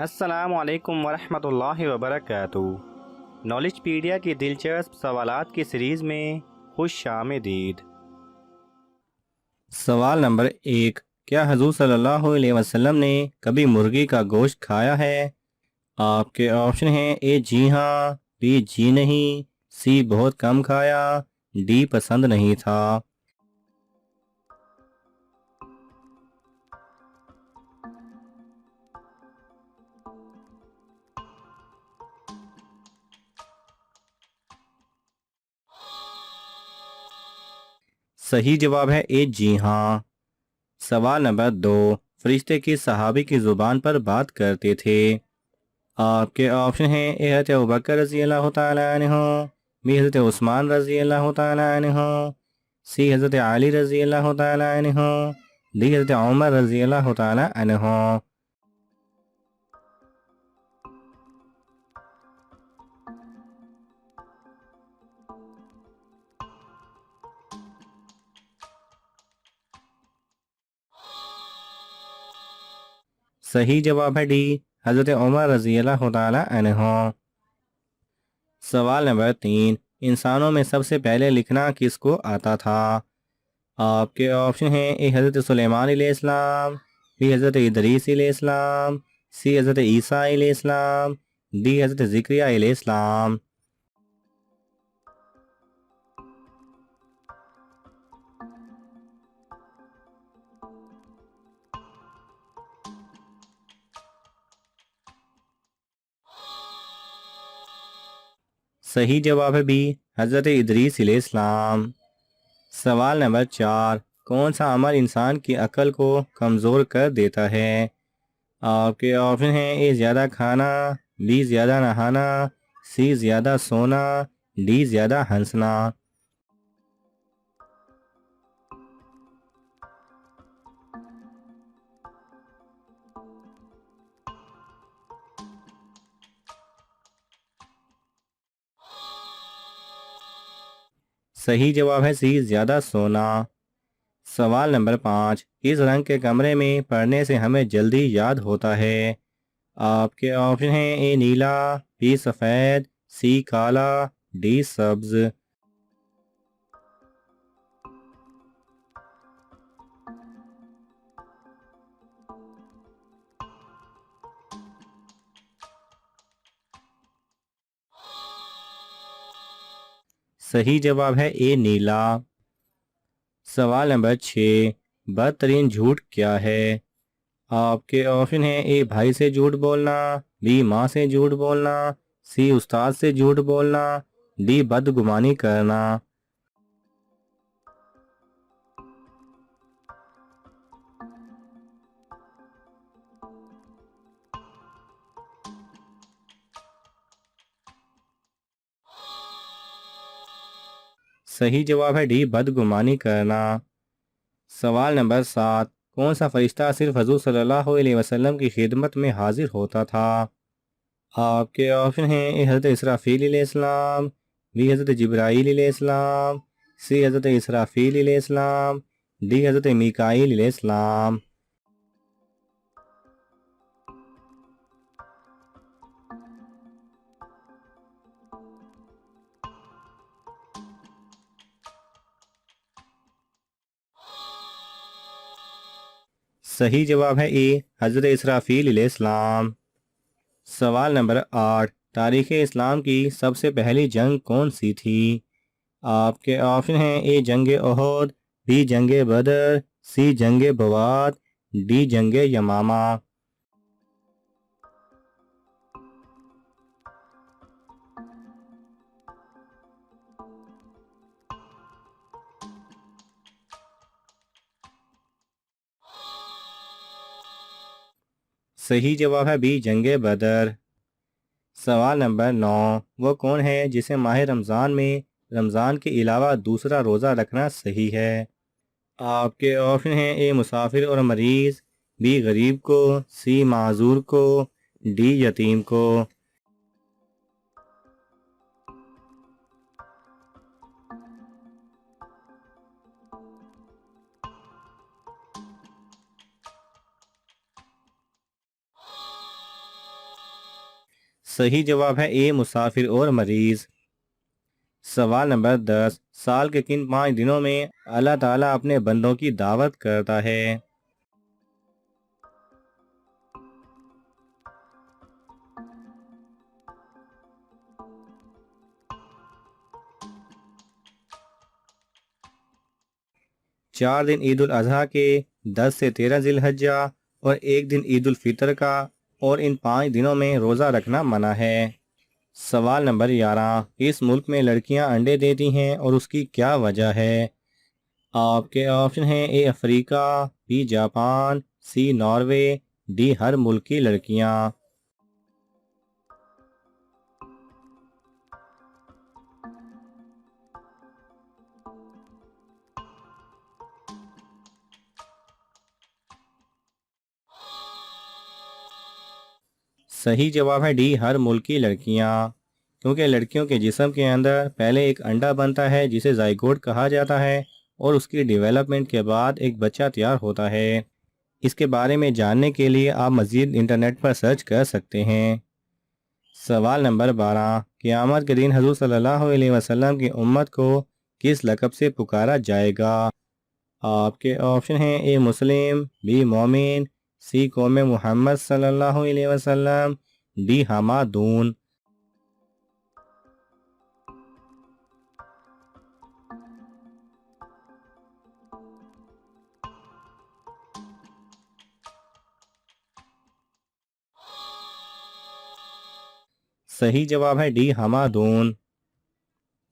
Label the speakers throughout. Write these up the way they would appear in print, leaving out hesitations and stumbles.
Speaker 1: अस्सलाम वालेकुम वरहमतुल्लाहि वबरकातुहू। नॉलेजपीडिया की दिलचस्प सवालात की सीरीज़ में खुश आमदीद। सवाल नंबर 1। क्या हजूर सल्लल्लाहु अलैहि वसल्लम ने कभी मुर्गी का गोश्त खाया है? आपके ऑप्शन हैं: ए जी हाँ, बी जी नहीं, सी बहुत कम खाया, डी पसंद नहीं था। सही जवाब है ए जी हाँ। सवाल नंबर 2। फरिश्ते किस सहाबी की ज़ुबान पर बात करते थे? आपके ऑप्शन हैं: ए हज़रत अबू बकर रज़ी अल्लाह तआला अन्हु, बी हज़रत उस्मान रज़ी अल्लाह तआला अन्हु, सी हज़रत अली रज़ी अल्लाह तआला अन्हु, डी हज़रत उमर रज़ी अल्लाह तआला अन्हु। सही जवाब है डी, हज़रत उमर रज़ी अल्लाह तआला अन्हु। सवाल नंबर 3। इंसानों में सबसे पहले लिखना किसको आता था? आपके ऑप्शन हैं: ए हज़रत सुलेमान अलैहिस्सलाम, बी हज़रत इदरीस अलैहिस्सलाम, सी हज़रत ईसा अलैहिस्सलाम, डी हज़रत ज़िक्रिया अलैहिस्सलाम। सही जवाब है बी, हज़रत इदरीस अलैहिस्सलाम। सवाल नंबर 4। कौन सा अमल इंसान की अकल को कमज़ोर कर देता है? आपके ऑप्शन हैं: ए ज़्यादा खाना, बी ज़्यादा नहाना, सी ज़्यादा सोना, डी ज़्यादा हंसना। सही जवाब है सी ज़्यादा सोना। सवाल नंबर 5। किस रंग के कमरे में पढ़ने से हमें जल्दी याद होता है? आपके ऑप्शन हैं: ए नीला, बी सफ़ेद, सी काला, डी सब्ज। सही जवाब है ए नीला। सवाल नंबर 6। बदतरीन झूठ क्या है? आपके ऑप्शन हैं: ए भाई से झूठ बोलना, बी माँ से झूठ बोलना, सी उस्ताद से झूठ बोलना, डी बदगुमानी करना। सही जवाब है डी बदगुमानी करना। सवाल नंबर 7। कौन सा फरिश्ता सिर्फ हजूर सल्लल्लाहु अलैहि वसल्लम की खिदमत में हाजिर होता था? आपके ऑप्शन हैं: ए हज़रत इसराफील अलैहिस्सलाम, बी हज़रत जिब्राईल अलैहिस्सलाम, सी हज़रत इसराफील अलैहिस्सलाम, डी हज़रत मीकाईल अलैहिस्सलाम। सही जवाब है ए हज़रत इसराफील अलैहिस्सलाम। सवाल नंबर 8। तारीख़ इस्लाम की सबसे पहली जंग कौन सी थी? आपके ऑप्शन हैं: ए जंग ओहद, बी जंग बदर, सी जंग बवात, डी जंग यमामा। सही जवाब है बी जंग बदर। सवाल नंबर 9। वो कौन है जिसे माह रमज़ान में रमज़ान के अलावा दूसरा रोज़ा रखना सही है? आपके ऑप्शन हैं: ए मुसाफिर और मरीज़, बी गरीब को, सी माजूर को, डी यतीम को। सही जवाब है ए मुसाफिर और मरीज। सवाल नंबर 10, साल के किन 5 दिनों में अल्लाह ताला अपने बंदों की दावत करता है? 4 दिन ईद उल अजहा के, 10 से 13 जिलहज्जा और 1 दिन ईद उल फितर का, और इन 5 दिनों में रोज़ा रखना मना है। सवाल नंबर 11, इस मुल्क में लड़कियां अंडे देती हैं और उसकी क्या वजह है? आपके ऑप्शन हैं A Africa, B Japan, C Norway, D हर मुल्क की लड़कियां। सही जवाब है डी हर मुल्क की लड़कियां, क्योंकि लड़कियों के जिस्म के अंदर पहले एक अंडा बनता है जिसे जाइगोट कहा जाता है, और उसकी डेवलपमेंट के बाद एक बच्चा तैयार होता है। इसके बारे में जानने के लिए आप मज़ीद इंटरनेट पर सर्च कर सकते हैं। सवाल नंबर 12, क़यामत के दिन हज़रत सल्लल्लाहु अलैहि वसल्लम की उम्मत को किस लक़ब से पुकारा जाएगा? आपके ऑप्शन हैं ए मुस्लिम, बी मोमिन, सी कौम मोहम्मद सल्लल्लाहु अलैहि वसल्लम, डी हमादून। सही जवाब है डी हमादून।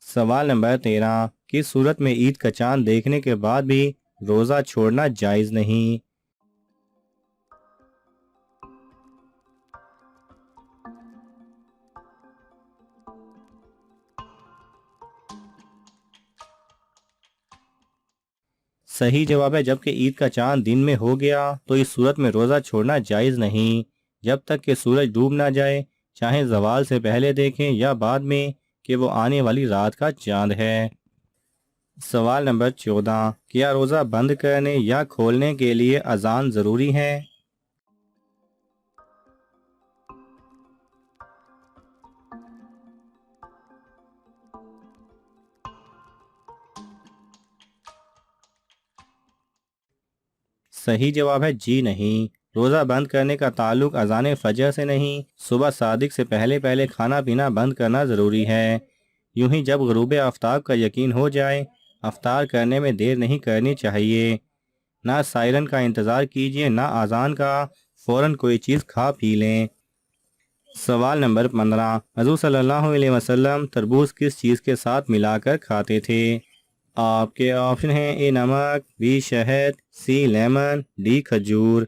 Speaker 1: सवाल नंबर 13, किस सूरत में ईद का चांद देखने के बाद भी रोज़ा छोड़ना जायज़ नहीं? सही जवाब है जबकि ईद का चांद दिन में हो गया तो इस सूरत में रोज़ा छोड़ना जायज़ नहीं, जब तक कि सूरज डूब ना जाए, चाहे जवाल से पहले देखें या बाद में, कि वो आने वाली रात का चांद है। सवाल नंबर 14, क्या रोज़ा बंद करने या खोलने के लिए अजान ज़रूरी है? सही जवाब है जी नहीं। रोज़ा बंद करने का ताल्लुक अजान फजर से नहीं, सुबह सादिक से पहले पहले खाना पीना बंद करना ज़रूरी है। यूं ही जब गुरूब आफ्ताब का यकीन हो जाए, अफ्तार करने में देर नहीं करनी चाहिए। ना सायरन का इंतज़ार कीजिए ना अजान का, फ़ौरन कोई चीज़ खा पी लें। सवाल नंबर 15, हज़ूर सल्लल्लाहु अलैहि वसल्लम तरबूज किस चीज़ के साथ मिलाकर खाते थे? आपके ऑप्शन हैं ए नमक, बी शहद, सी लेमन, डी खजूर।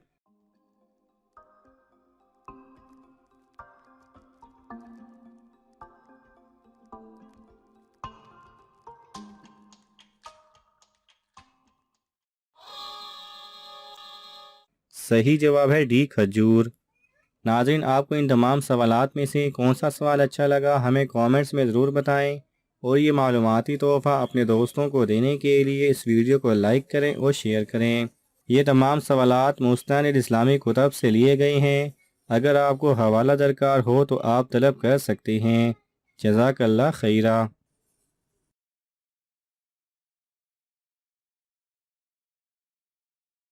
Speaker 1: सही जवाब है डी खजूर। नाज़रीन, आपको इन तमाम सवालात में से कौन सा सवाल अच्छा लगा हमें कमेंट्स में ज़रूर बताएं, और ये मालूमाती तोहफ़ा अपने दोस्तों को देने के लिए इस वीडियो को लाइक करें और शेयर करें। ये तमाम सवालात मुस्तनिद इस्लामी कुतब से लिए गए हैं। अगर आपको हवाला दरकार हो तो आप तलब कर सकते हैं। जज़ाकल्लाह खैरा।